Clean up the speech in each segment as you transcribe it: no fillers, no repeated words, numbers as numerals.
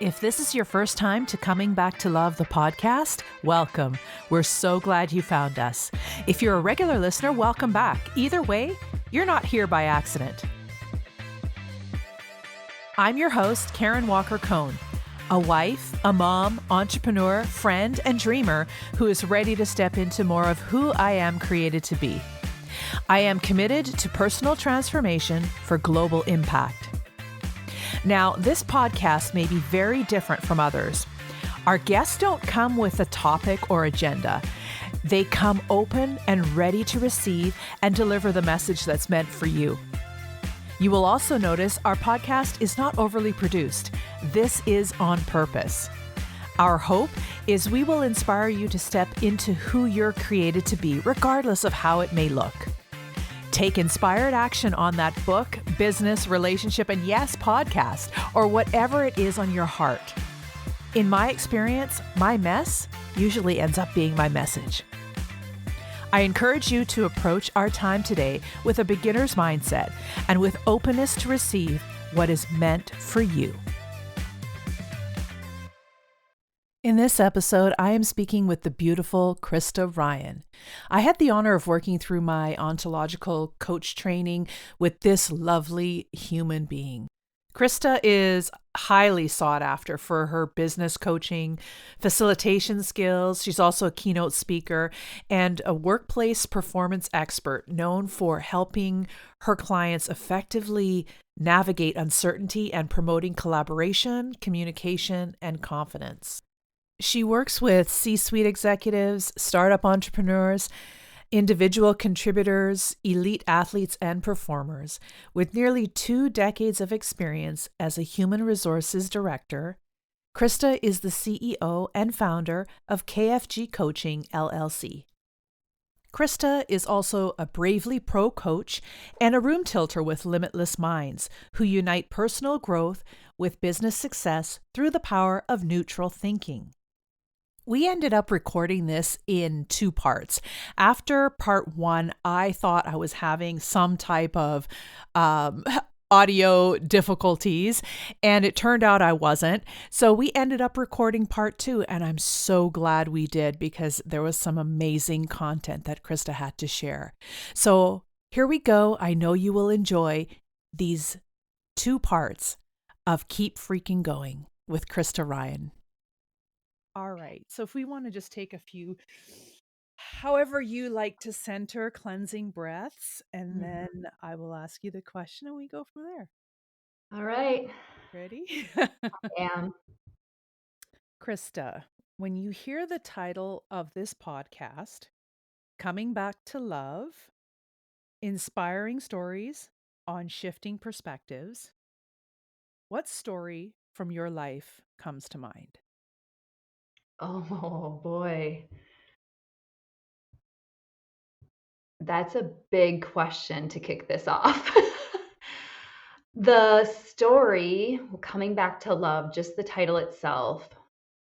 If this is your first time to Coming Back to Love, the podcast, welcome. We're so glad you found us. If you're a regular listener, welcome back. Either way, you're not here by accident. I'm your host, Karen Walker Cohn, a wife, a mom, entrepreneur, friend, and dreamer who is ready to step into more of who I am created to be. I am committed to personal transformation for global impact. Now, this podcast may be very different from others. Our guests don't come with a topic or agenda. They come open and ready to receive and deliver the message that's meant for you. You will also notice our podcast is not overly produced. This is on purpose. Our hope is we will inspire you to step into who you're created to be, regardless of how it may look. Take inspired action on that book, business, relationship, and yes, podcast, or whatever it is on your heart. In my experience, my mess usually ends up being my message. I encourage you to approach our time today with a beginner's mindset and with openness to receive what is meant for you. In this episode, I am speaking with the beautiful Krista Ryan. I had the honor of working through my ontological coach training with this lovely human being. Krista is highly sought after for her business coaching, facilitation skills. She's also a keynote speaker and a workplace performance expert known for helping her clients effectively navigate uncertainty and promoting collaboration, communication, and confidence. She works with C-suite executives, startup entrepreneurs, individual contributors, elite athletes, and performers. With nearly 2 decades of experience as a human resources director, Krista is the CEO and founder of KfG Coaching, LLC. Krista is also a Bravely Pro coach and a room tilter with Limitless Minds, who unite personal growth with business success through the power of neutral thinking. We ended up recording this in 2 parts. After part 1, I thought I was having some type of audio difficulties, and it turned out I wasn't. So we ended up recording part 2, and I'm so glad we did because there was some amazing content that Krista had to share. So here we go. I know you will enjoy these 2 parts of Keep Freaking Going with Krista Ryan. All right. So if we want to just take a few, however you like to center, cleansing breaths, and then I will ask you the question and we go from there. All right. Ready? Am. Krista, when you hear the title of this podcast, Coming Back to Love, Inspiring Stories on Shifting Perspectives, what story from your life comes to mind? Oh boy. That's a big question to kick this off. The story, coming back to love, just the title itself,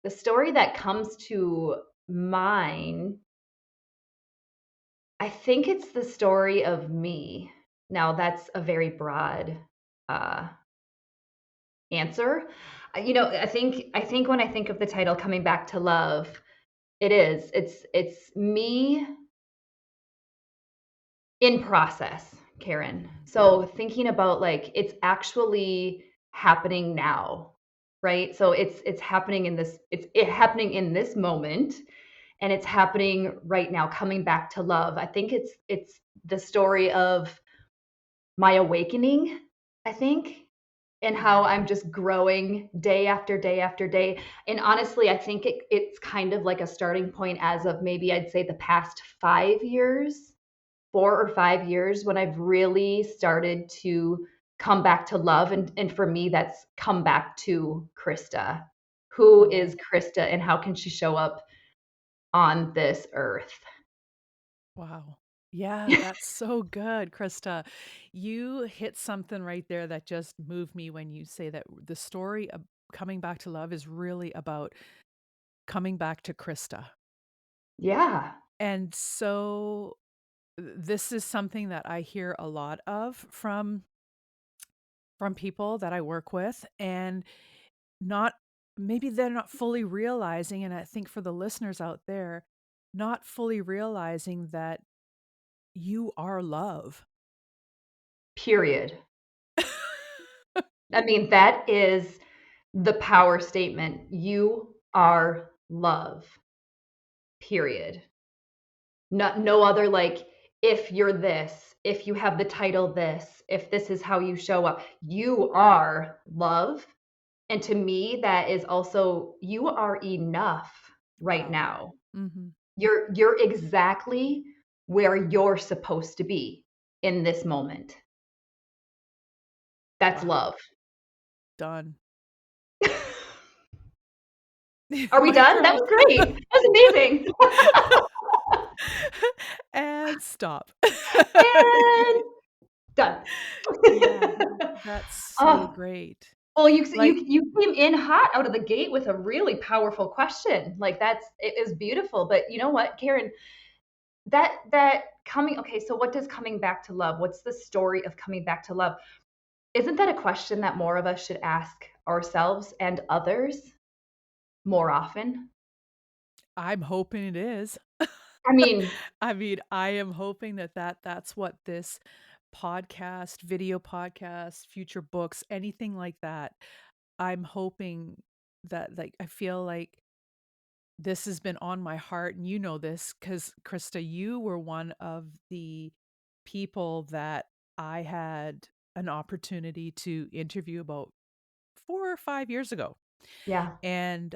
the story that comes to mind, I think it's the story of me. Now, that's a very broad uh, answer. I think when I think of the title coming back to love, it's me in process, Karen. So thinking about like it's actually happening now, right? So it's happening in this it's happening in this moment, and it's happening right now, coming back to love. I think it's the story of my awakening, I think, and how I'm just growing day after day after day. And honestly, I think it's kind of like a starting point as of maybe I'd say the past 5 years, 4 or 5 years, when I've really started to come back to love. And for me, that's come back to Krista. Who is Krista and how can she show up on this earth? Wow. Yeah, that's so good, Krista. You hit something right there that just moved me when you say that the story of coming back to love is really about coming back to Krista. Yeah. And so this is something that I hear a lot of from people that I work with, and not maybe they're not fully realizing, and I think for the listeners out there, not fully realizing that you are love. Period. I mean, that is the power statement. You are love. Period. No other like if you're this, if you have the title this, if this is how you show up. You are love. And to me, that is also you are enough right Wow. now. Mm-hmm. You're exactly where you're supposed to be in this moment. That's Wow. love. Done. Are we Mic done? That drop. was great. That was amazing. And stop. And done. Yeah, that's so Oh, great. well, you Like, you came in hot out of the gate with a really powerful question. Like that's it is beautiful. But you know what, Karen, that coming okay, so what does coming back to love? What's the story of coming back to love? Isn't that a question that more of us should ask ourselves and others more often? I'm hoping it is. I mean, I mean, I am hoping that's what this podcast, video podcast, future books, anything like that. I'm hoping that, like, I feel like this has been on my heart, and you know this because Krista, you were one of the people that I had an opportunity to interview about 4 or 5 years ago. yeah, And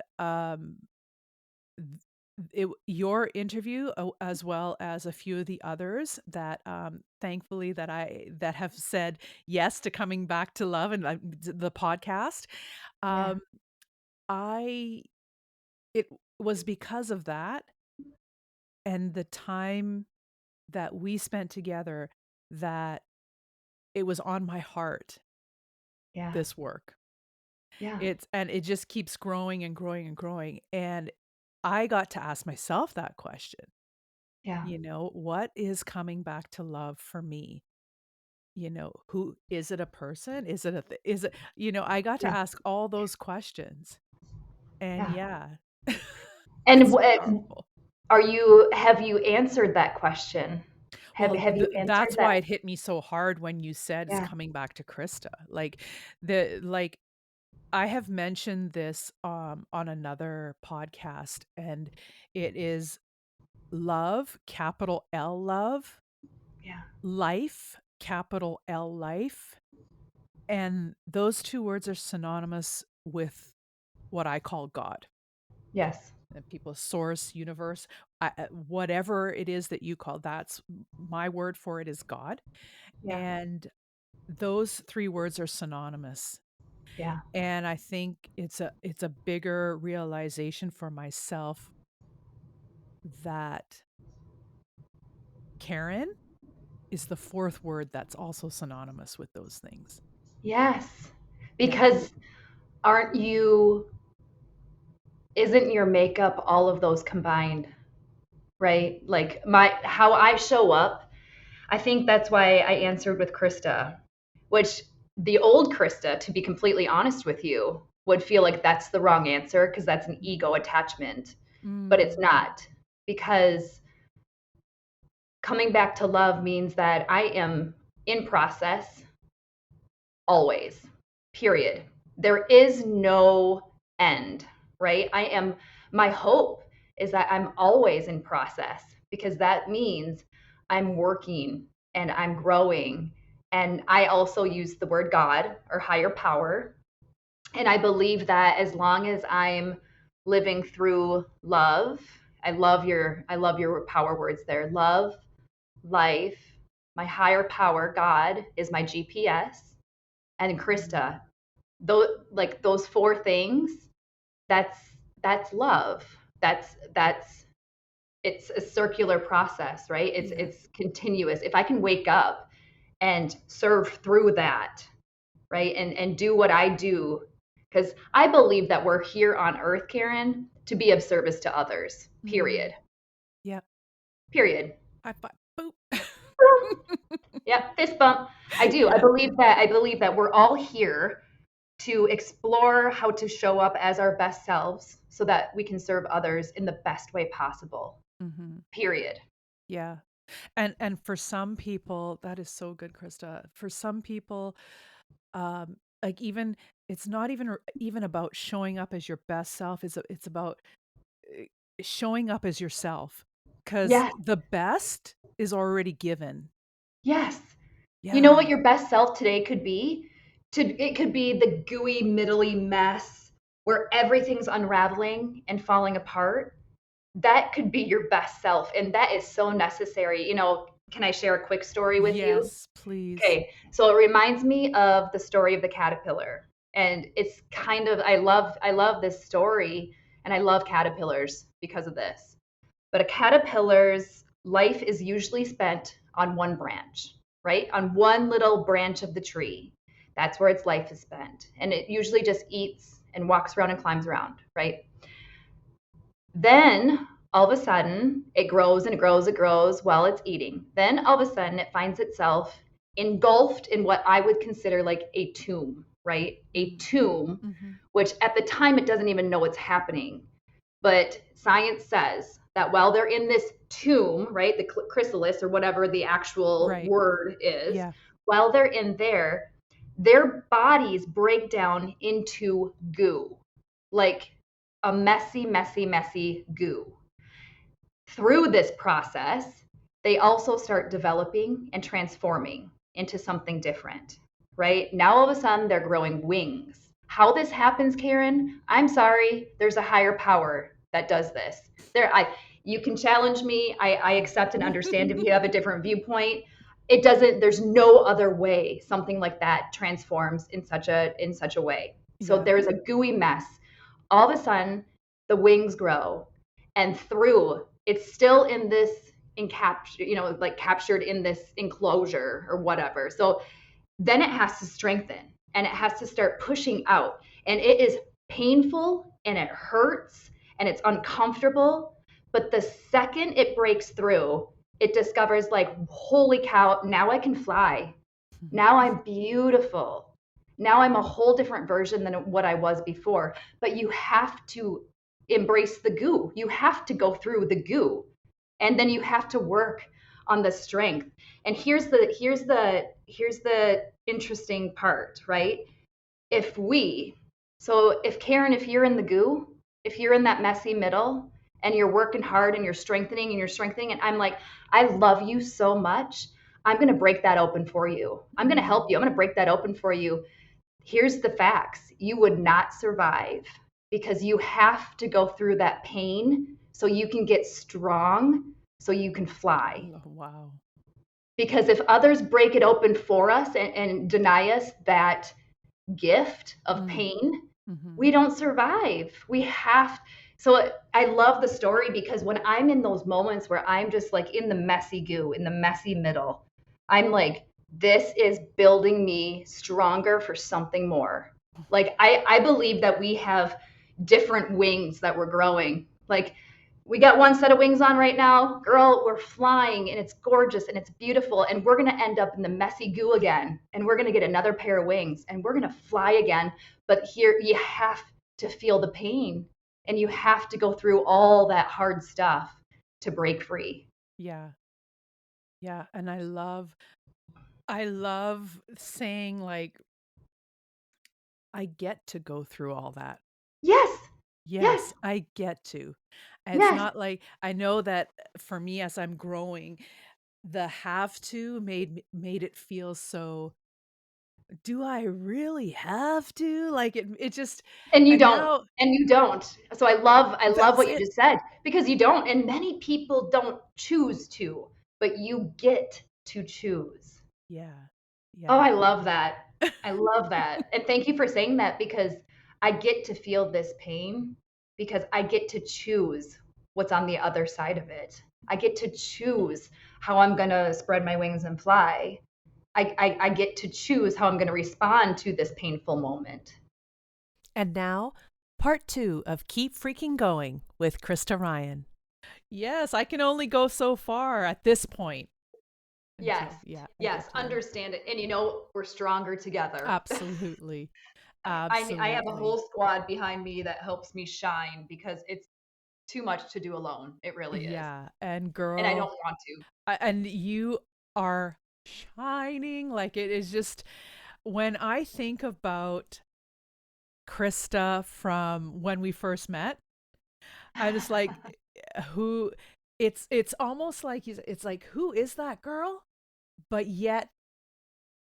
your interview, as well as a few of the others that thankfully that have said yes to coming back to love and the podcast. yeah, um, I it was because of that and the time that we spent together that it was on my heart, yeah, this work. yeah, It just keeps growing and growing and growing, and I got to ask myself that question. yeah, What is coming back to love for me? Who is it, a person? Is it is it, I got to yeah, ask all those questions. And yeah. yeah, And it's what powerful. have you answered that question? Have you answered That's that? why it hit me so hard when you said it's Yeah, coming back to Krista. Like I have mentioned this on another podcast, and it is love, capital L love, yeah, life, capital L life. And those two words are synonymous with what I call God. yes, And people, source, universe, whatever it is that you call, that's my word for it, is God. yeah, And those three words are synonymous. yeah, And I think it's a bigger realization for myself that Karen is the fourth word that's also synonymous with those things. yes. Yeah. Because aren't you isn't your makeup all of those combined, right? Like my how I show up, I think that's why I answered with Krista, which the old Krista, to be completely honest with you, would feel like that's the wrong answer because that's an ego attachment. But it's Mm, not because coming back to love means that I am in process always, period. There is no end, right? My hope is that I'm always in process because that means I'm working and I'm growing. And I also use the word God or higher power. And I believe that as long as I'm living through love, I love your power words there. Love, life, my higher power, God is my GPS, and mm, Krista, those four things, that's that's love. That's it's a circular process, right? yes. It's continuous. If I can wake up and serve through that, right? And do what I do, because I believe that we're here on earth, Karen, to be of service to others. Mm, Period. yep. Period. High five. Boop. Yeah, fist bump. I do. Yeah. I believe that we're all here to explore how to show up as our best selves so that we can serve others in the best way possible. Mm-hmm. Period. Yeah. And for some people, that is so good, Krista. For some people, like even it's not even about showing up as your best self. It's about uh, showing up as yourself, because Yes. the best is already given. Yes. You know what Yeah. your best self today could be? It could be the gooey, middly mess where everything's unraveling and falling apart. That could be your best self. And that is so necessary. Can I share a quick story with you? Yes, please. Okay. So it reminds me of the story of the caterpillar. And it's kind of I love this story and I love caterpillars because of this. But a caterpillar's life is usually spent on one branch, right? On one little branch of the tree. That's where its life is spent. And it usually just eats and walks around and climbs around, right? Then all of a sudden, it grows and it grows, it grows while it's eating. Then all of a sudden, it finds itself engulfed in what I would consider like a tomb, right? A tomb, Mm-hmm. which at the time it doesn't even know what's happening. But science says that while they're in this tomb, right, the chrysalis or whatever the actual Right. word is, Yeah. while they're in there, their bodies break down into goo, like a messy, messy, messy goo. Through this process, they also start developing and transforming into something different, right? Now, all of a sudden, they're growing wings. How this happens, Karen, I'm sorry, there's a higher power that does this. You can challenge me. I accept and understand if you have a different viewpoint. It doesn't, there's no other way something like that transforms in such a way. So Yeah. there's a gooey mess. All of a sudden, the wings grow, and through it's still in this like captured in this enclosure or whatever. So then it has to strengthen and it has to start pushing out. And it is painful and it hurts and it's uncomfortable. But the second it breaks through, it discovers, like, holy cow, now I can fly. Now I'm beautiful. Now I'm a whole different version than what I was before. But you have to embrace the goo. You have to go through the goo. And then you have to work on the strength. And here's the interesting part, right? If we so if Karen, if you're in the goo, if you're in that messy middle and you're working hard and you're strengthening and I'm like, I love you so much, I'm going to break that open for you. I'm going to help you. I'm going to break that open for you. Here's the facts. You would not survive because you have to go through that pain so you can get strong, so you can fly. Oh, wow. Because if others break it open for us and deny us that gift of pain, Mm-hmm. we don't survive. We have. So I love the story because when I'm in those moments where I'm just like in the messy goo, in the messy middle, I'm like, this is building me stronger for something more. Like I believe that we have different wings that we're growing. Like we got one set of wings on right now, girl, we're flying and it's gorgeous and it's beautiful. And we're going to end up in the messy goo again. And we're going to get another pair of wings and we're going to fly again. But here you have to feel the pain and you have to go through all that hard stuff to break free. Yeah. Yeah. And I love saying, like, I get to go through all that. Yes. Yes. Yes, I get to. It's Yes. not like, I know that for me as I'm growing, the have to made it feel so, do I really have to? Like it just, And you and don't. now And you don't. So I love that's what you it. just said because you don't. And many people don't choose to, but you get to choose. Yeah. Oh, Yeah. I love that. I love that. And thank you for saying that because I get to feel this pain because I get to choose what's on the other side of it. I get to choose how I'm going to spread my wings and fly. I get to choose how I'm going to respond to this painful moment. And now, part 2 of Keep Freaking Going with Krista Ryan. Yes, I can only go so far at this point Yes. until, yeah, I Yes. get to learn. Understand it. And we're stronger together. Absolutely. I have a whole Absolutely. squad behind me that helps me shine because it's too much to do alone. It really is. Yeah. And And I don't girl, want to. and you are shining. Like it is just when I think about Krista from when we first met, I just like who it's almost like it's like who is that girl? But yet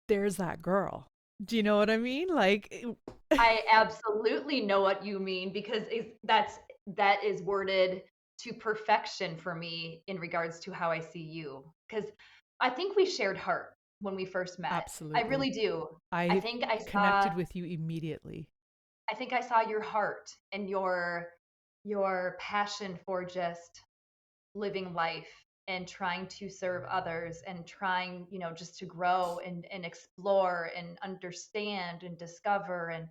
there's that girl. Do you know what I mean? Like I absolutely know what you mean because that is worded to perfection for me in regards to how I see you. Because I think we shared heart when we first met. I absolutely. really do. I I think I saw connected with you immediately. I think I saw your heart and your passion for just living life and trying to serve others and trying, just to grow and explore and understand and discover. And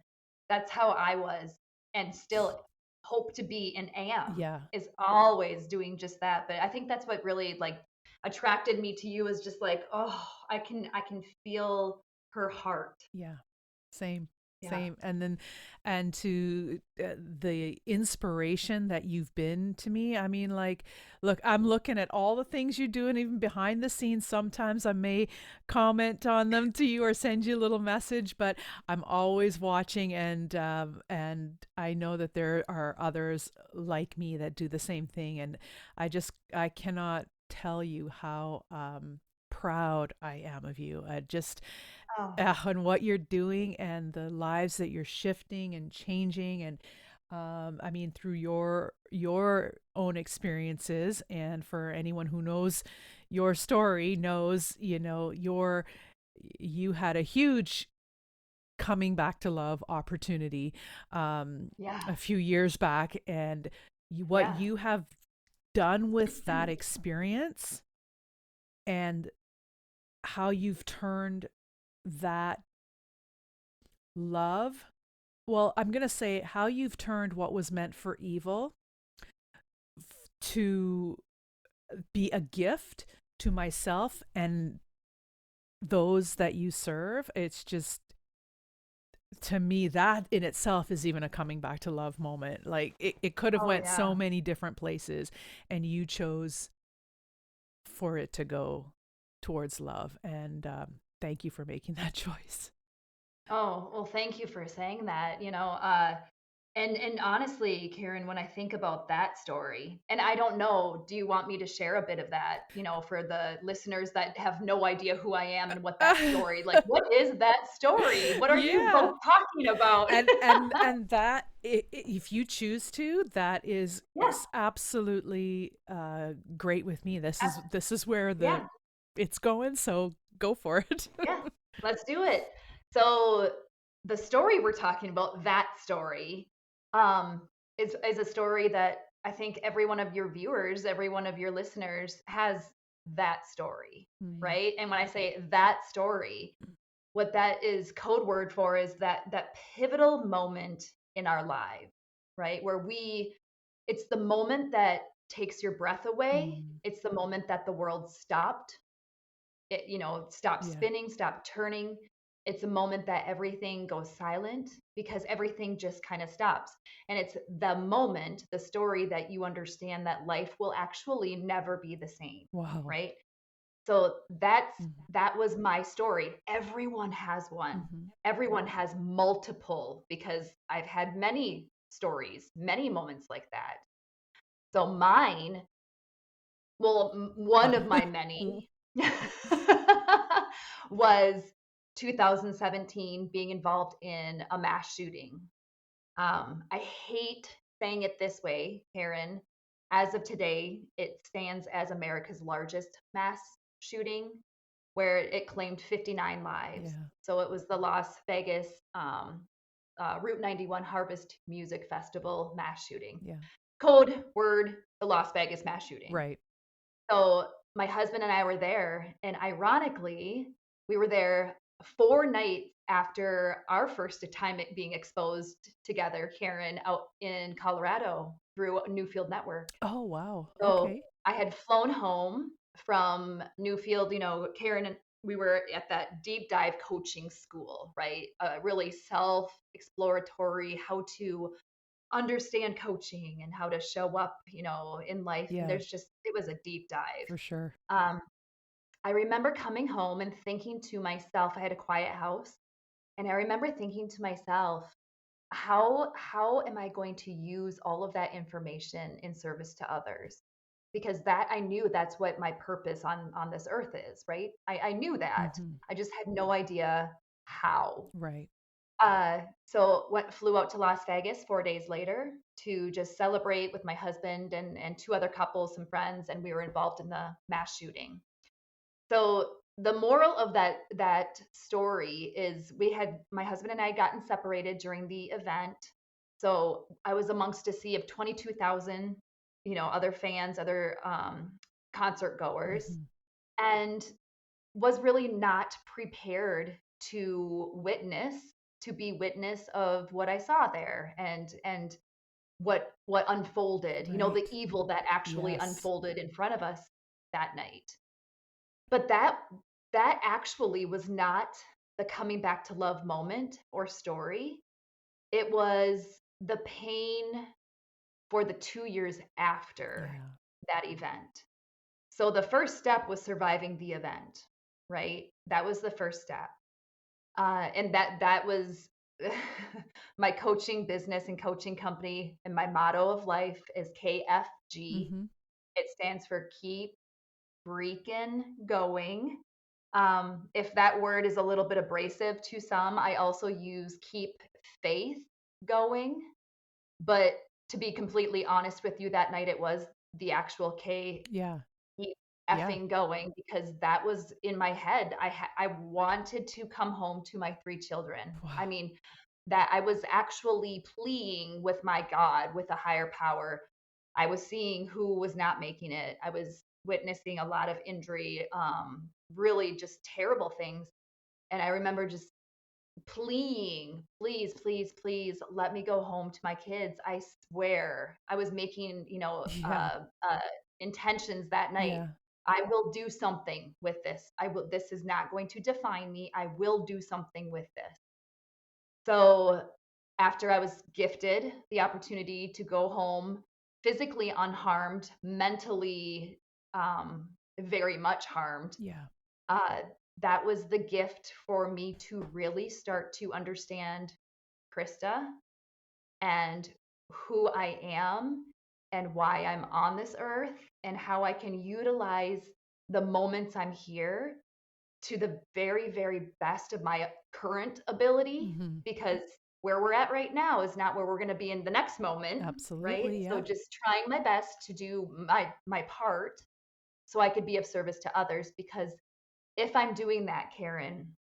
that's how I was and still hope to be and am, Yeah. is always doing just that. But I think that's what really like attracted me to you, is just like, oh, I can feel her heart. Yeah. Same. Yeah. Same. And then, and to the inspiration that you've been to me. I mean, like, look, I'm looking at all the things you do, and even behind the scenes, sometimes I may comment on them to you or send you a little message, but I'm always watching, and I know that there are others like me that do the same thing. And I cannot tell you how, proud I am of you. I just, Oh, on what you're doing and the lives that you're shifting and changing, and I mean through your own experiences, and for anyone who knows your story knows, you had a huge coming back to love opportunity yeah. a few years back, and what Yeah. you have done with that experience, and how you've turned that love, well, I'm going to say how you've turned what was meant for evil to be a gift to myself and those that you serve. It's just, to me, that in itself is even a coming back to love moment. Like it could have Oh went yeah. so many different places, and you chose for it to go towards love. And thank you for making that choice. Oh, well, thank you for saying that. And honestly, Karen, when I think about that story, and I don't know, do you want me to share a bit of that, for the listeners that have no idea who I am and what that story, like, what is that story? What are you Yeah. both talking about? And that, if you choose to, that is Yeah, absolutely great with me. This is ab- where the yeah. it's going, so go for it. Yeah, let's do it. So the story we're talking about, that story, um, is a story that I think every one of your viewers, every one of your listeners has that story, Mm, right? And when I say that story, what that is code word for is that pivotal moment in our life, right? Where it's the moment that takes your breath away. mm, It's the moment that the world stopped, stop yeah. spinning, stop turning. It's a moment that everything goes silent because everything just kind of stops. And it's the moment, the story, that you understand that life will actually never be the same, Wow. right? So Mm-hmm. that was my story. Everyone has one. Mm-hmm. Everyone has multiple, because I've had many stories, many moments like that. So mine, well, one of my many was 2017, being involved in a mass shooting. I hate saying it this way, Karen. As of today, it stands as America's largest mass shooting, where it claimed 59 lives. Yeah. So it was the Las Vegas Route 91 Harvest Music Festival mass shooting. Yeah. Code word, the Las Vegas mass shooting. Right. So my husband and I were there, and ironically, we were there 4 nights after our first time being exposed together, Karen, out in Colorado through Newfield Network. Oh, wow. So Okay. I had flown home from Newfield, Karen we were at that deep dive coaching school, right? Really self exploratory, how to understand coaching and how to show up, in life. And Yeah, it was a deep dive. for sure. Um, I remember coming home and thinking to myself, I had a quiet house, and I remember thinking to myself, how am I going to use all of that information in service to others? Because that I knew that's what my purpose on this earth is, right? I knew that. Hmm. I just had no idea how. Right. So flew out to Las Vegas 4 days later to just celebrate with my husband and two other couples, some friends, and we were involved in the mass shooting. So the moral of that story is my husband and I had gotten separated during the event. So I was amongst a sea of 22,000, other fans, other concert goers, Hmm. and was really not prepared to be witness of what I saw there and what unfolded, the Right. evil that actually Yes. unfolded in front of us that night. But that actually was not the coming back to love moment or story. It was the pain for the 2 years after Yeah. that event. So the first step was surviving the event, right? That was the first step. And that was my coaching business and coaching company, and my motto of life is KFG. Hmm. It stands for keep freaking going. If that word is a little bit abrasive to some, I also use keep faith going. But to be completely honest with you, that night it was the actual K Yeah. keep Yeah. effing going, because that was in my head. I wanted to come home to my three children. I Wow. mean, that I was actually pleading with my God, with a higher power. I was seeing who was not making it. I was witnessing a lot of injury, really just terrible things. And I remember just pleading, please, please, please let me go home to my kids. I swear. I was making, Yeah. intentions that night. Yeah. I will do something with this. This is not going to define me. I will do something with this. So after I was gifted the opportunity to go home physically unharmed, mentally, very much harmed, Yeah. uh, that was the gift for me to really start to understand Krista and who I am and why I'm on this earth and how I can utilize the moments I'm here to the very, very best of my current ability, Hmm. because where we're at right now is not where we're going to be in the next moment, right? Absolutely. So Yeah. just trying my best to do my part so I could be of service to others, because if I'm doing that, Karen,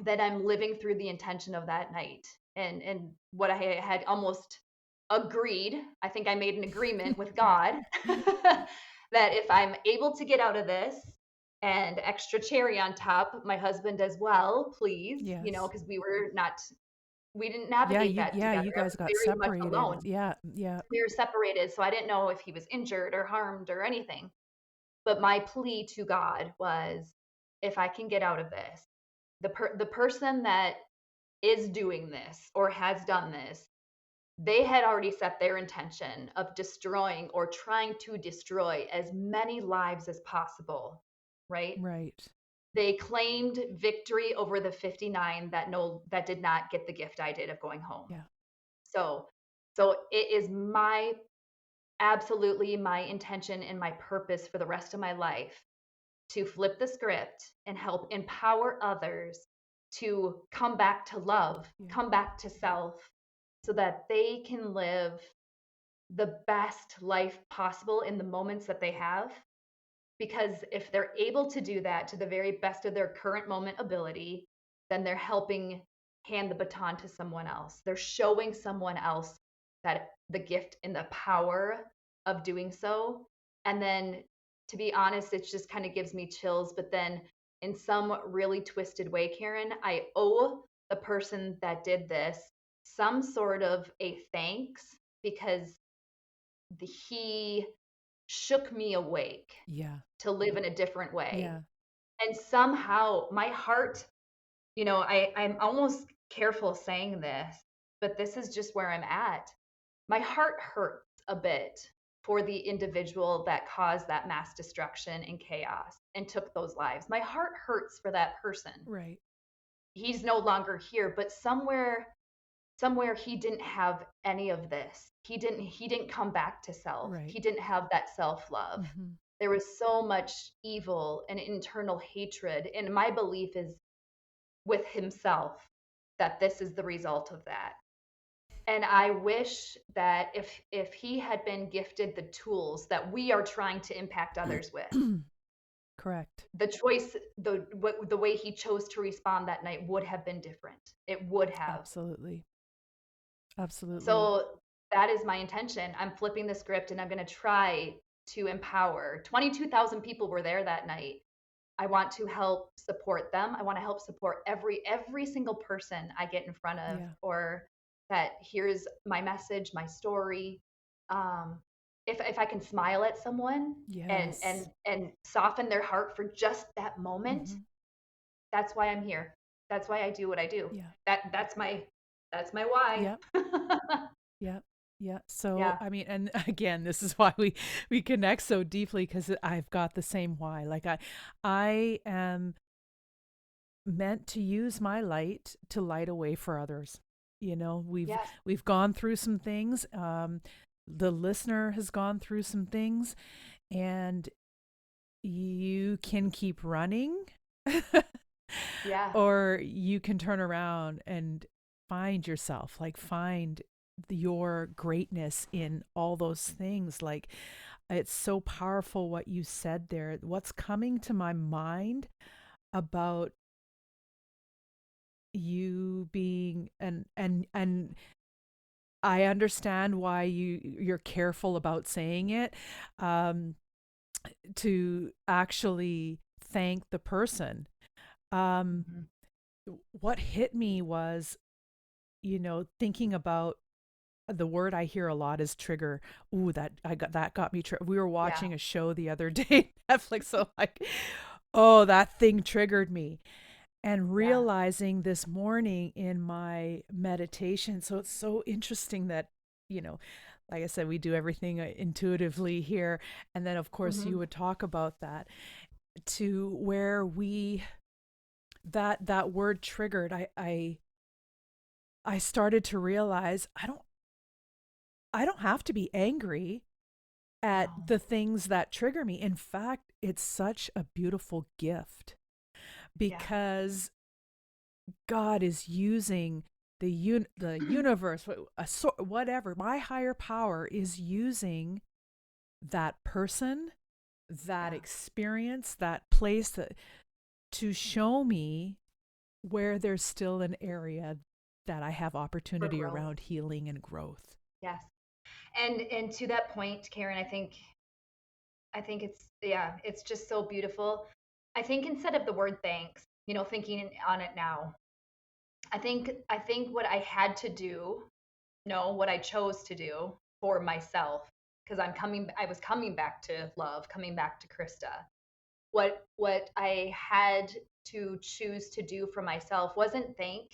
then I'm living through the intention of that night. And what I had almost agreed, I think I made an agreement with God that if I'm able to get out of this, and extra cherry on top, my husband as well, please, Yes. because we didn't Yeah. navigate You. that Yeah. together. You I guys was got very much separated. alone. Yeah. Yeah. We were separated, so I didn't know if he was injured or harmed or anything. But my plea to God was, if I can get out of this, the person that is doing this or has done this, they had already set their intention of destroying or trying to destroy as many lives as possible, right? Right. They claimed victory over the 59 that did not get the gift I did of going home. Yeah. So so it is my absolutely my intention and my purpose for the rest of my life to flip the script and help empower others to come back to love, Yeah. come back to self, so that they can live the best life possible in the moments that they have. Because if they're able to do that to the very best of their current moment ability, then they're helping hand the baton to someone else. They're showing someone else that the gift and the power of doing so. And then, to be honest, it just kind of gives me chills. But then, in some really twisted way, Karen, I owe the person that did this some sort of a thanks, because he shook me awake Yeah. to live in a different way. Yeah. And somehow my heart, I'm almost careful saying this, but this is just where I'm at. My heart hurts a bit for the individual that caused that mass destruction and chaos and took those lives. My heart hurts for that person. Right. He's no longer here, but somewhere he didn't have any of this. He didn't come back to self. Right. He didn't have that self-love. Hmm. There was so much evil and internal hatred, and my belief is with himself that this is the result of that. And I wish that if he had been gifted the tools that we are trying to impact others with, Correct. the choice, the way he chose to respond that night would have been different. It would have. Absolutely. Absolutely. So that is my intention. I'm flipping the script and I'm going to try to empower. 22,000 people were there that night. I want to help support them. I want to help support every single person I get in front of, Yeah. or that hears my message, my story. Um, if I can smile at someone and Yes. and and soften their heart for just that moment, Hmm. that's why I'm here. That's why I do what I do. Yeah. That's my why. Yep. Yep. Yeah. So, Yeah. I mean, and again, this is why we connect so deeply, because I've got the same why. Like I am meant to use my light to light a way for others. You know, Yes. we've gone through some things. The listener has gone through some things, and you can keep running, Yeah. or you can turn around and find yourself, like find your greatness in all those things. Like, it's so powerful what you said there. What's coming to my mind about you being, and I understand why you're careful about saying it, um to actually thank the person. um Mhm. what hit me was, thinking about the word I hear a lot is trigger. Ooh, that got me. We were Yeah. watching a show the other day, Netflix. So like, oh, that thing triggered me. And Yeah. realizing this morning in my meditation, so it's so interesting that, you know, like I said, we do everything intuitively here, and then of course you Mhm. would talk about that, to where we, that word triggered. I started to realize I don't have to be angry at No. the things that trigger me. In fact, it's such a beautiful gift, Yeah. because God is using the universe, whatever. My higher power is using that person, that Yeah. experience, that place, to show me where there's still an area that I have For opportunity growth. around healing and growth. Yes. And to that point, Karen, I think it's, yeah, it's just so beautiful. I think instead of the word thanks, thinking on it now, I think what I had to do, no, what I chose to do for myself, because I was coming back to love, coming back to Krista. What I had to choose to do for myself wasn't thank,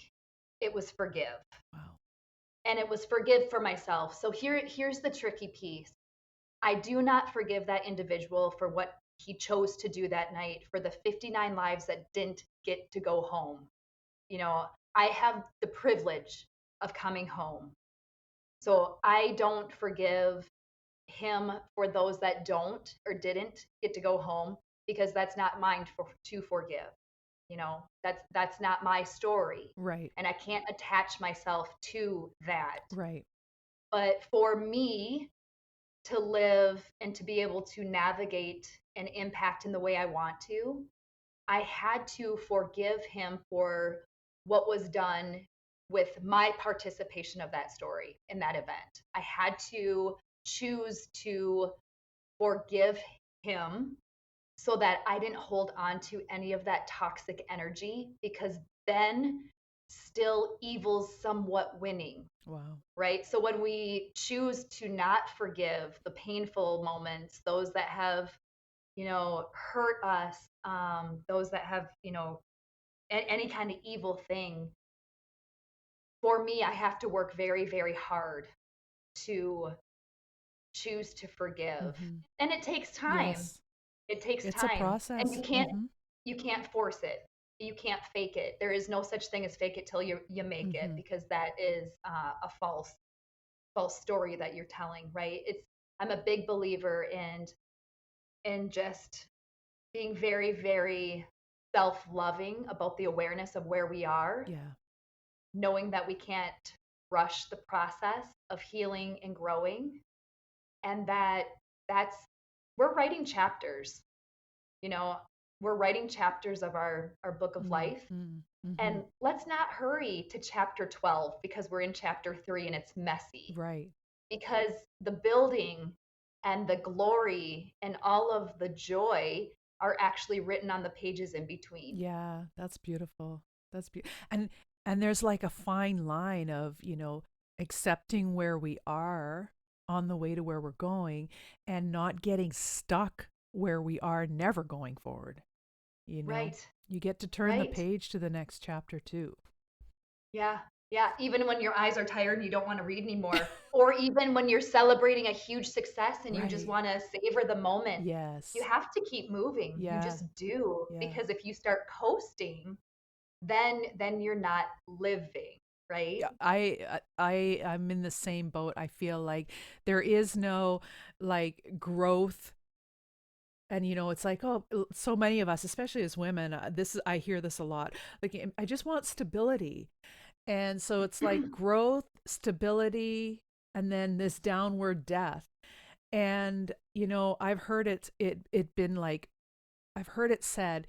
it was forgive. Wow. And it was forgive for myself. So here's the tricky piece. I do not forgive that individual for what he chose to do that night, for the 59 lives that didn't get to go home. You know, I have the privilege of coming home. So I don't forgive him for those that don't or didn't get to go home, because that's not mine to forgive. That's not my story, Right. and I can't attach myself to that. Right. But for me to live and to be able to navigate and impact in the way I want to, I had to forgive him for what was done with my participation of that story in that event. I had to choose to forgive him so that I didn't hold on to any of that toxic energy, because then still evil's somewhat winning, Wow. right? So when we choose to not forgive the painful moments, those that have, hurt us, those that have, any kind of evil thing. For me, I have to work very, very hard to choose to forgive. Mm-hmm. And it takes time. Yes. It takes It's a time. And process. Mm-hmm. you can't force it. You can't fake it. There is no such thing as fake it till you make it, Mm-hmm. because that is a false story that you're telling, right? It's I'm a big believer in just being very, very self-loving about the awareness of where we are, Yeah. knowing that we can't rush the process of healing and growing, and that's we're writing chapters, you know, we're writing chapters of our book of life. Mm-hmm. Mm-hmm. And let's not hurry to chapter 12 because we're in chapter 3 and it's messy. Right. Because the building and the glory and all of the joy are actually written on the pages in between. Yeah, that's beautiful. That's beautiful. And there's like a fine line of, accepting where we are on the way to where we're going and not getting stuck where we are, never going forward. You know, Right, you get to turn the right. page to the next chapter too. Yeah, yeah. Even when your eyes are tired and you don't want to read anymore, or even when you're celebrating a huge success and you just Right. want to savor the moment, you Yes. have to keep moving. You Yeah. just do, Yeah. because if you start coasting, then you're not living, right? Yeah, I'm in the same boat. I feel like there is no like growth. And it's like, oh, so many of us, especially as women, I hear this a lot. Like, I just want stability. And so it's like growth, stability, and then this downward death. And I've heard it been like, I've heard it said,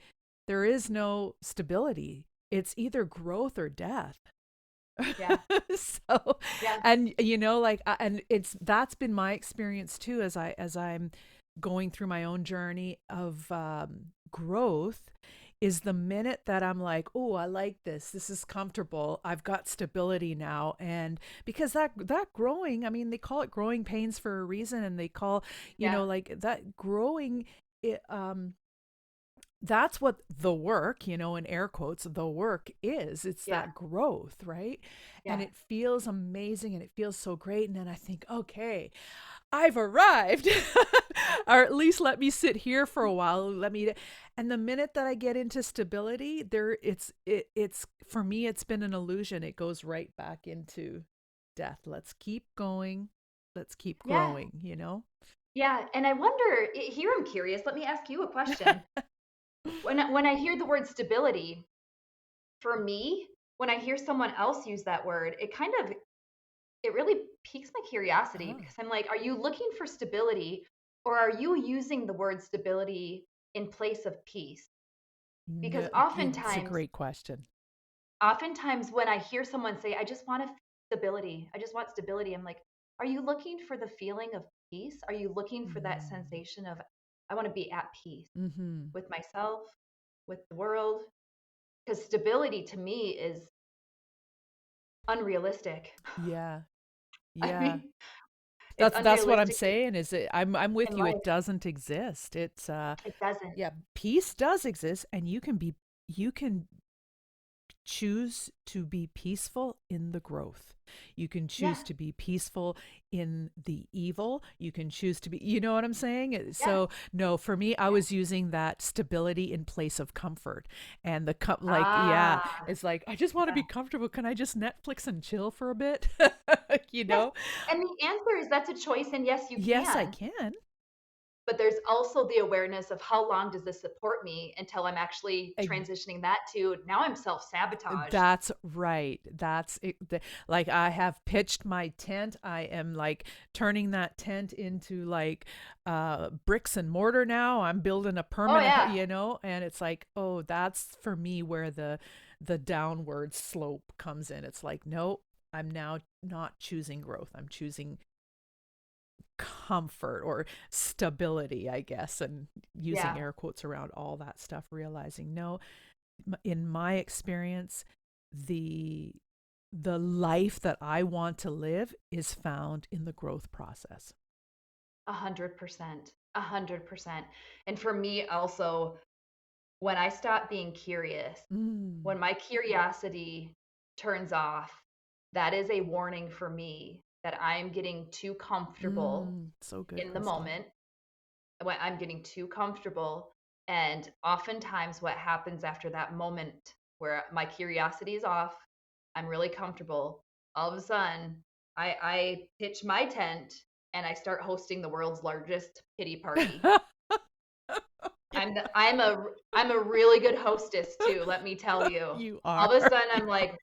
there is no stability. It's either growth or death. Yeah, So, yeah, and like, and that's been my experience too, as I'm going through my own journey of growth. Is the minute that I'm like, oh, I like this is comfortable, I've got stability now. And because that growing, I mean, they call it growing pains for a reason, and they call, yeah, like that growing it, that's what the work, in air quotes, the work is. It's yeah, that growth, right? And yeah. it feels amazing and it feels so great. And then I think, okay, I've arrived. Or at least let me sit here for a while. And the minute that I get into stability, it's for me, it's been an illusion. It goes right back into death. Let's keep going. Let's keep Yeah, growing. yeah. And I wonder, here I'm curious. Let me ask you a question. When I hear the word stability, for me, when I hear someone else use that word, it really piques my curiosity, Oh, because I'm like, are you looking for stability, or are you using the word stability in place of peace? Because no, it's a great question. oftentimes when I hear someone say, I just want stability, I just want stability, I'm like, are you looking for the feeling of peace? Are you looking for that Mm. sensation of, I want to be at peace Mm-hmm. with myself, with the world? Because stability to me is unrealistic. Yeah. I Yeah. mean, it's That's what I'm unrealistic saying, is it I'm with in you. It life. doesn't exist. It's It doesn't. yeah, peace does exist, and you can choose to be peaceful in the growth. You can Yeah, choose to be peaceful in the evil. You can choose to be, you know what I'm saying? yeah, So, no, for me, I yeah. was using that stability in place of comfort. And like, yeah, Ah, it's like, I just want to yeah. be comfortable. Can I just Netflix and chill for a bit? you Yes. know? And the answer is that's a choice, and yes, you Yes, I can. can. But there's also the awareness of how long does this support me until I'm actually transitioning that to now I'm self-sabotaged. That's right. That's it. Like, I have pitched my tent. I am like turning that tent into like bricks and mortar now. I'm building a Oh permanent, yeah. and it's like, oh, that's for me where the downward slope comes in. It's like, no, I'm now not choosing growth. I'm choosing comfort or stability, I guess, and using Yeah. air quotes around all that stuff, realizing no, in my experience, the the life that I want to live is found in the growth process. 100%. 100%. And for me also, when I stop being curious, Mm. when my curiosity turns off, that is a warning for me that I'm getting too comfortable So good, in the Krista. moment, when I'm getting too comfortable. And oftentimes, what happens after that moment where my curiosity is off, I'm really comfortable. All of a sudden, I pitch my tent and I start hosting the world's largest pity party. I'm a really good hostess too, let me tell you. You are. All of a sudden You I'm like,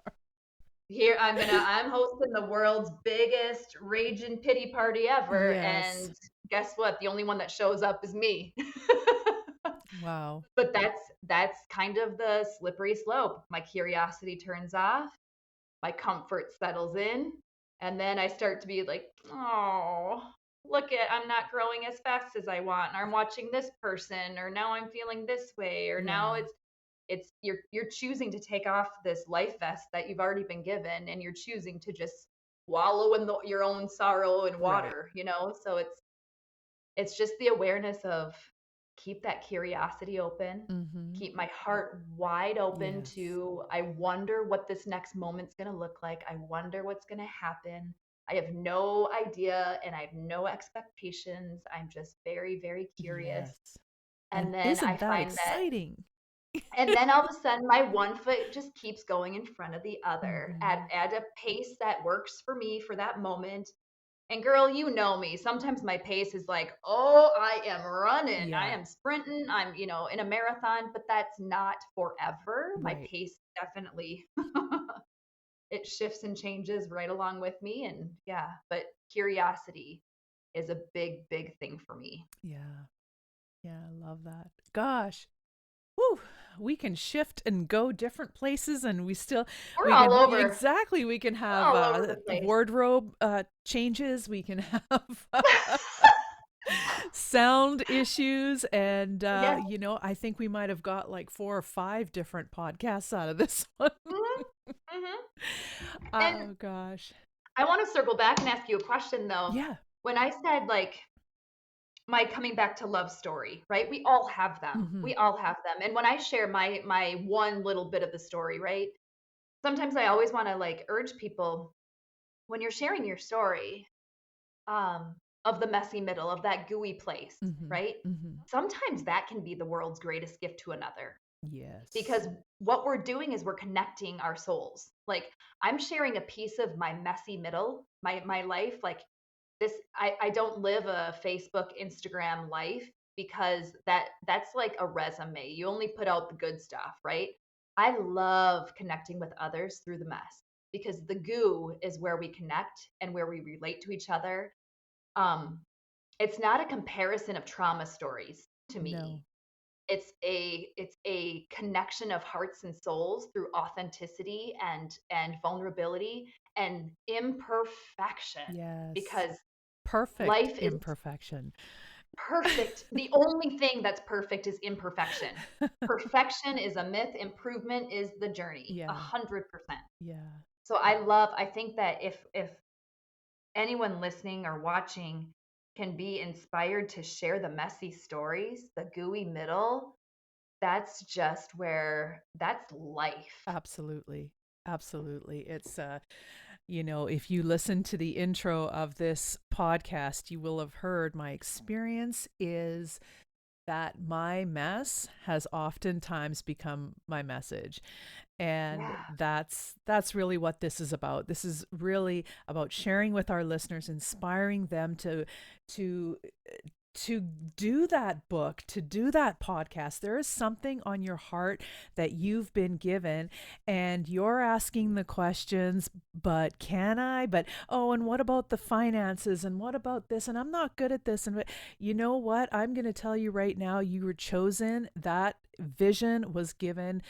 here I'm hosting the world's biggest raging pity party ever, Yes. and guess what? The only one that shows up is me. Wow. But that's kind of the slippery slope. My curiosity turns off, my comfort settles in, and then I start to be like, oh, look at I'm not growing as fast as I want, and I'm watching this person, or now I'm feeling this way, or now Yeah. it's you're choosing to take off this life vest that you've already been given, and you're choosing to just wallow in your own sorrow and Right. water, so it's just the awareness of keep that curiosity open, Mm-hmm. keep my heart wide open Yes. to I wonder what this next moment's going to look like. I wonder what's going to happen. I have no idea and I have no expectations. I'm just very, very curious. Yes. And And then I isn't that find that, exciting? and then all of a sudden my one foot just keeps going in front of the other Mm-hmm. at a pace that works for me for that moment. And girl, you know me. Sometimes my pace is like, oh, I am running, I Yeah. am sprinting, I'm, in a marathon, but that's not forever. My Right. pace definitely it shifts and changes right along with me. And yeah, but curiosity is a big, big thing for me. Yeah. Yeah. I love that. Gosh. Whew, we can shift and go different places and We're we all can over. exactly we can We're have all over the place. wardrobe changes, we can have sound issues, and Yes. I think we might have got like 4 or 5 different podcasts out of this one. Hmm. Hmm. And Oh gosh. I want to circle back and ask you a question though. Yeah. When I said like my coming back to love story, right? We all have them. Mhm. We all have them. And when I share my one little bit of the story, right? Sometimes I always want to like urge people when you're sharing your story of the messy middle of that gooey place, Mhm. right? Mhm. Sometimes that can be the world's greatest gift to another Yes. because what we're doing is we're connecting our souls. Like I'm sharing a piece of my messy middle, my life, like this I don't live a Facebook, Instagram life because that's like a resume. You only put out the good stuff, right? I love connecting with others through the mess because the goo is where we connect and where we relate to each other. Um, it's not a comparison of trauma stories to No. me. It's a connection of hearts and souls through authenticity and vulnerability and imperfection Yes. because Perfect life is imperfection. perfect. The only thing that's perfect is imperfection. Perfection is a myth, improvement is the journey, Yeah. 100%. Yeah. So I think that if anyone listening or watching can be inspired to share the messy stories, the gooey middle, that's just where that's life. Absolutely. Absolutely. It's if you listen to the intro of this podcast, you will have heard my experience is that my mess has oftentimes become my message. And Yeah. that's really what this is about. This is really about sharing with our listeners, inspiring them to to do that book, to do that podcast. There is something on your heart that you've been given, and you're asking the questions, but can I? But oh, and what about the finances? And what about this? And I'm not good at this. And you know what? I'm going to tell you right now, you were chosen. That vision was given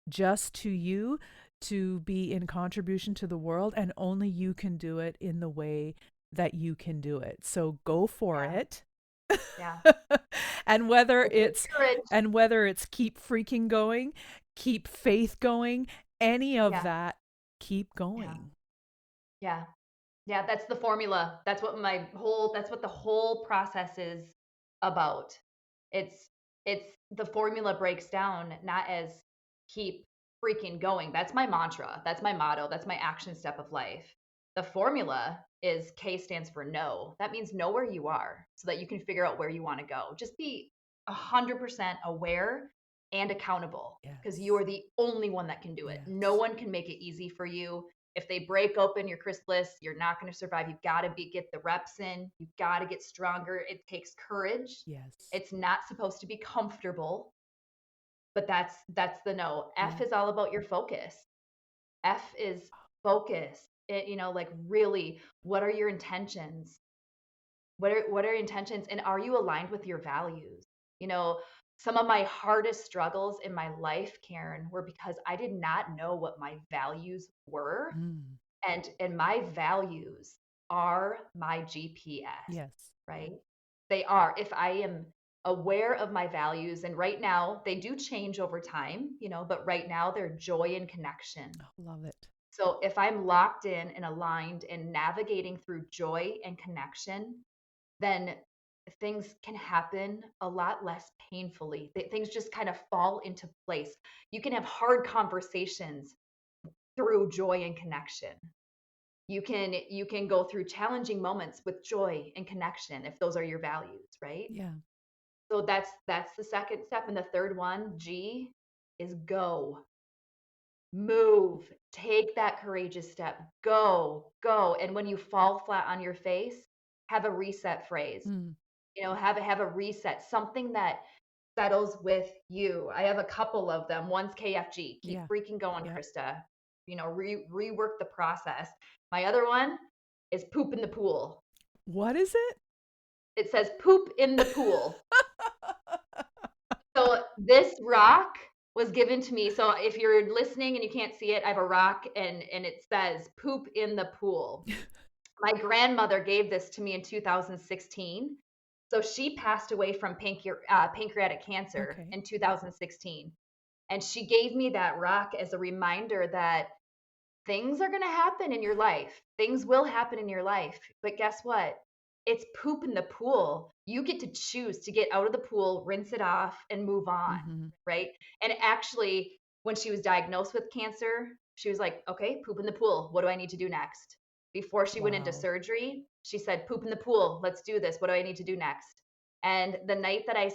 just to you to be in contribution to the world, and only you can do it in the way that you can do it. So go for Yeah. it. Yeah. and whether It takes it's courage. keep freaking going, keep faith going, any of Yeah. that, keep Yeah. going. Yeah. Yeah, that's the formula. That's what the whole process is about. It's It's the formula breaks down not as keep freaking going. That's my mantra. That's my motto. That's my action step of life. The formula is K stands for no. That means know where you are so that you can figure out where you want to go. Just be 100% aware and accountable because you Yes. are the only one that can do it. No Yes. one can make it easy for you. If they break open your chrysalis, you're not going to survive. You've got to get the reps in. You've got to get stronger. It takes courage. Yes. It's not supposed to be comfortable, but that's the no. F Yeah. is all about your focus. F is focus. Like really, what are your intentions? What are your intentions, and are you aligned with your values? You know, some of my hardest struggles in my life, Karen, were because I did not know what my values were, Mm. and my values are my GPS, Yes. right? They are. If I am aware of my values, and right now they do change over time, but right now they're joy and connection. Oh, love it. So if I'm locked in and aligned and navigating through joy and connection, then things can happen a lot less painfully. Things just kind of fall into place. You can have hard conversations through joy and connection. You can go through challenging moments with joy and connection if those are your values, right? Yeah. So that's the second step, and the third one, G, is go. Move, take that courageous step, go. And when you fall flat on your face, have a reset phrase. Mm. Have a reset, something that settles with you. I have a couple of them. One's KFG, keep Yeah. freaking going, Yeah. Krista. Rework the process. My other one is poop in the pool. What is it? It says poop in the pool. So this rock was given to me. So if you're listening and you can't see it, I have a rock, and it says poop in the pool. My grandmother gave this to me in 2016. So she passed away from pancreatic cancer Okay. in 2016. And she gave me that rock as a reminder that things are going to happen in your life. Things will happen in your life. But guess what? It's poop in the pool. You get to choose to get out of the pool, rinse it off, and move on. Mm-hmm. Right. And actually, when she was diagnosed with cancer, she was like, okay, poop in the pool. What do I need to do next? Before she went into Wow. surgery, she said, poop in the pool. Let's do this. What do I need to do next? And the night that I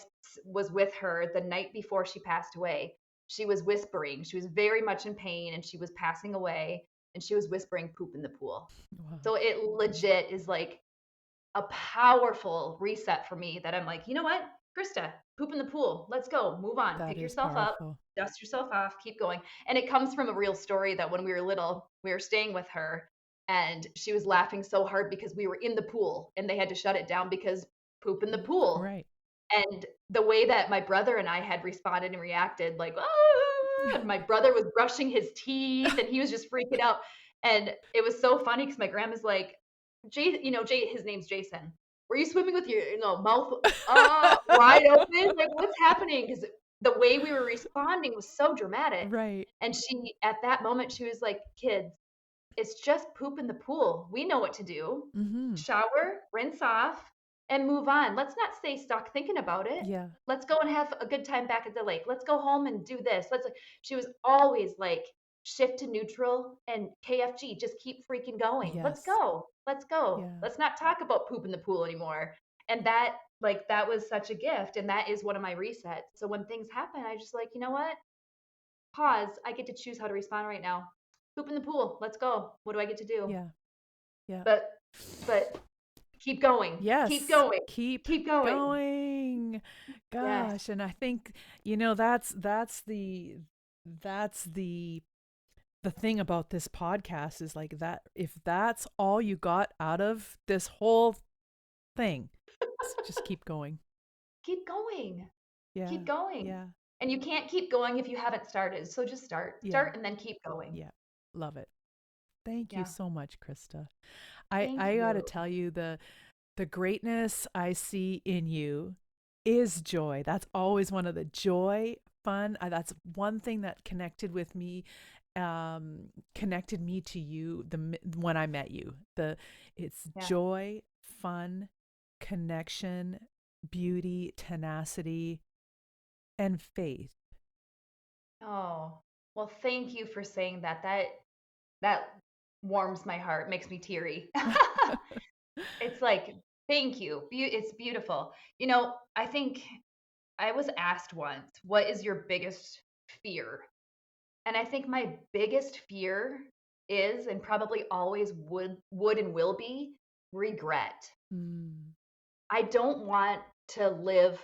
was with her, the night before she passed away, she was whispering. She was very much in pain and she was passing away, and she was whispering poop in the pool. Wow. So it legit is like a powerful reset for me that I'm like, you know what, Krista, poop in the pool. Let's go. Move on. That Pick is yourself up, powerful. dust yourself off, keep going. And it comes from a real story that when we were little, we were staying with her and she was laughing so hard because we were in the pool and they had to shut it down because poop in the pool. Right. And the way that my brother and I had responded and reacted, like, oh, and my brother was brushing his teeth and he was just freaking out. And it was so funny because my grandma's like, Jay, his name's Jason. Were you swimming with your, mouth wide open? Like, what's happening? Because the way we were responding was so dramatic. Right. And at that moment, she was like, kids, it's just poop in the pool. We know what to do. Mm-hmm. Shower, rinse off, and move on. Let's not stay stuck thinking about it. Yeah. Let's go and have a good time back at the lake. Let's go home and do this. She was always like, shift to neutral and KFG, just keep freaking going. Let's Yes. go. Let's go. Yeah. Let's not talk about poop in the pool anymore. And that was such a gift. And that is one of my resets. So when things happen, I just like, you know what? Pause. I get to choose how to respond right now. Poop in the pool. Let's go. What do I get to do? Yeah. Yeah. But but keep going. Keep Yes. going. Keep Keep going. going. Yes. Gosh, and I think, that's the thing about this podcast is like that if that's all you got out of this whole thing, just keep going. Keep going. Yeah. Keep going. Yeah. And you can't keep going if you haven't started. So just start. Yeah. Start and then keep going. Yeah. Love it. Thank you Yeah. so much, Krista. I Thank I got to you. tell you, the greatness I see in you is joy. That's always one of the joy, fun. That's one thing that connected me to you when I met you. It's Yeah. joy, fun, connection, beauty, tenacity. and faith. Oh, well, thank you for saying that. That warms my heart, makes me teary. It's like, thank you. It's beautiful. I think I was asked once, what is your biggest fear? And I think my biggest fear is, and probably always would and will be, regret. Mm, I don't want to live,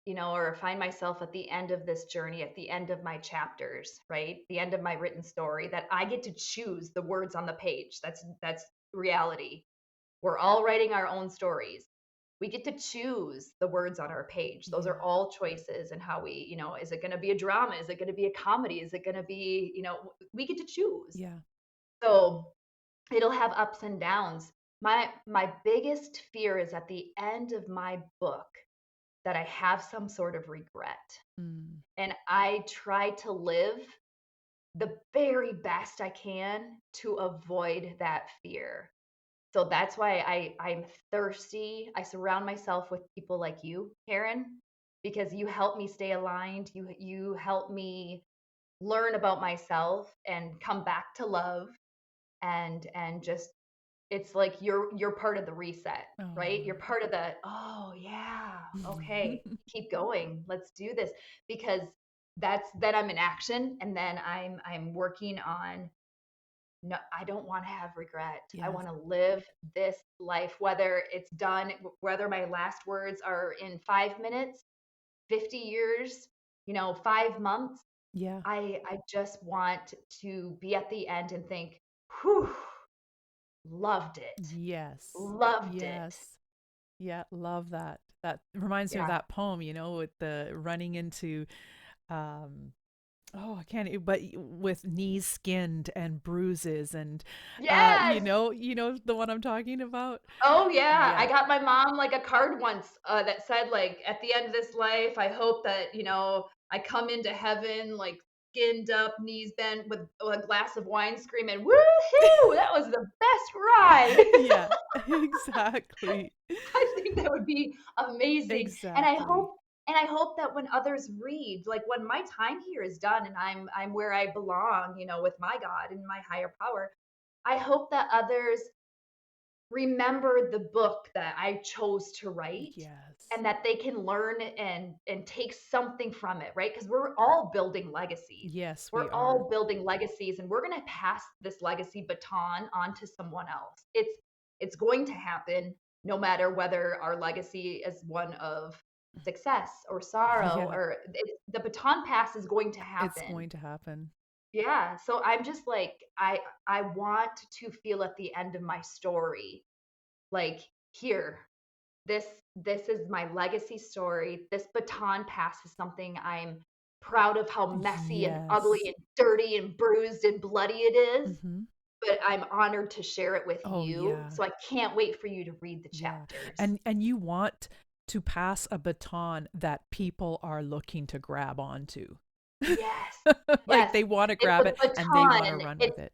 or find myself at the end of this journey, at the end of my chapters, right? The end of my written story, that I get to choose the words on the page. That's reality. We're all writing our own stories. We get to choose the words on our page. Those yeah. are all choices, and how we, is it going to be a drama? Is it going to be a comedy? Is it going to be, we get to choose. Yeah. So it'll have ups and downs. My biggest fear is at the end of my book that I have some sort of regret. Mm, And I try to live the very best I can to avoid that fear. So that's why I'm thirsty. I surround myself with people like you, Karen, because you help me stay aligned. You help me learn about myself and come back to love, and just, it's like you're part of the reset, right? You're oh. part of the, oh yeah, okay, keep going. Let's do this. Because then I'm in action, and then I'm working on, no, I don't want to have regret. I Yes. want to live this life, whether it's done, whether my last words are in 5 minutes, 50 years, 5 months. Yeah. I just want to be at the end and think, whew, loved it. Yes. Loved it. Yes. Yeah, love that. That reminds me of Yeah. that poem, with the running into um oh, I can't but with knees skinned and bruises and Yes. the one I'm talking about. Oh yeah. I Yeah. got my mom like a card once, that said, like, at the end of this life, I hope that, I come into heaven like skinned up, knees bent, with a glass of wine, screaming, "Woohoo! That was the best ride." Yeah, exactly. I think that would be amazing. And I Exactly. hope and I hope that when others read, like when my time here is done and I'm where I belong, with my God and my higher power, I hope that others remember the book that I chose to write, Yes. and that they can learn and take something from it, right? Because we're all building legacies. Yes, we We're are. all building legacies, and we're going to pass this legacy baton on to someone else. It's going to happen, no matter whether our legacy is one of success or sorrow, Yeah, or the baton pass is going to it's happen. going to happen. Yeah, so I'm just like, I want to feel at the end of my story, like, here, this this is my legacy story. This baton pass is something I'm proud of, how messy and ugly Yes. and dirty and bruised and bloody it is, Mhm. but I'm honored to share it with Oh, you. yeah. So I can't wait for you to read the Yeah. chapters. And you want to pass a baton that people are looking to grab onto. Yes. Like Yes. they want to It's grab a it and they want to baton. run with it.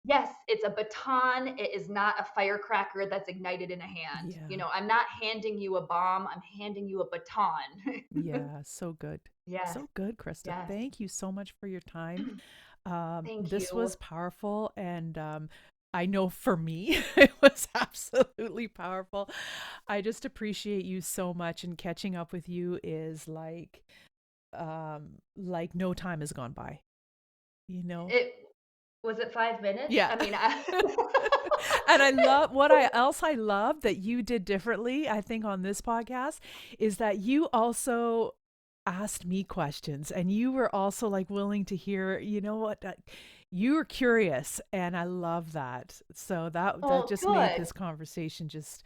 Yes, it's a baton. It is not a firecracker that's ignited in a hand. Yeah. I'm not handing you a bomb. I'm handing you a baton. Yeah, so good. Yes. So good, Krista. Yes. Thank you so much for your time. Thank This you. was powerful, and I know for me, it was absolutely powerful. I just appreciate you so much, and catching up with you is like no time has gone by, you know? It was it 5 minutes? Yeah. I mean, And I love what I else I love that you did differently, I think, on this podcast is that you also asked me questions and you were also like willing to hear, you were curious and I love that. So that oh, just made good. this conversation just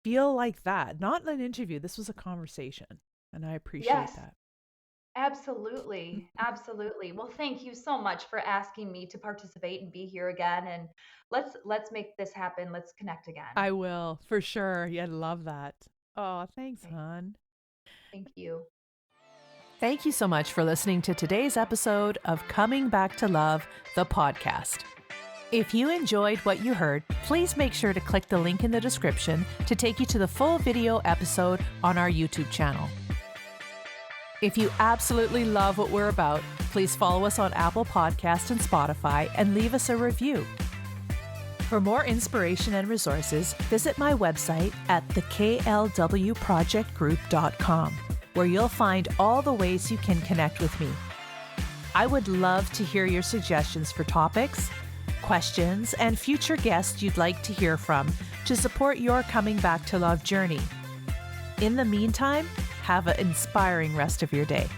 feel like that. Not an interview. This was a conversation. And I appreciate Yes, that. absolutely. Absolutely. Well, thank you so much for asking me to participate and be here again, and let's make this happen. Let's connect again. I will, for sure. Yeah, love that. Oh, thanks, Okay. hon. Thank you. Thank you so much for listening to today's episode of Coming Back to Love, the podcast. If you enjoyed what you heard, please make sure to click the link in the description to take you to the full video episode on our YouTube channel. If you absolutely love what we're about, please follow us on Apple Podcasts and Spotify and leave us a review. For more inspiration and resources, visit my website at theklwprojectgroup.com, where you'll find all the ways you can connect with me. I would love to hear your suggestions for topics, questions, and future guests you'd like to hear from to support your coming back to love journey. In the meantime, have an inspiring rest of your day.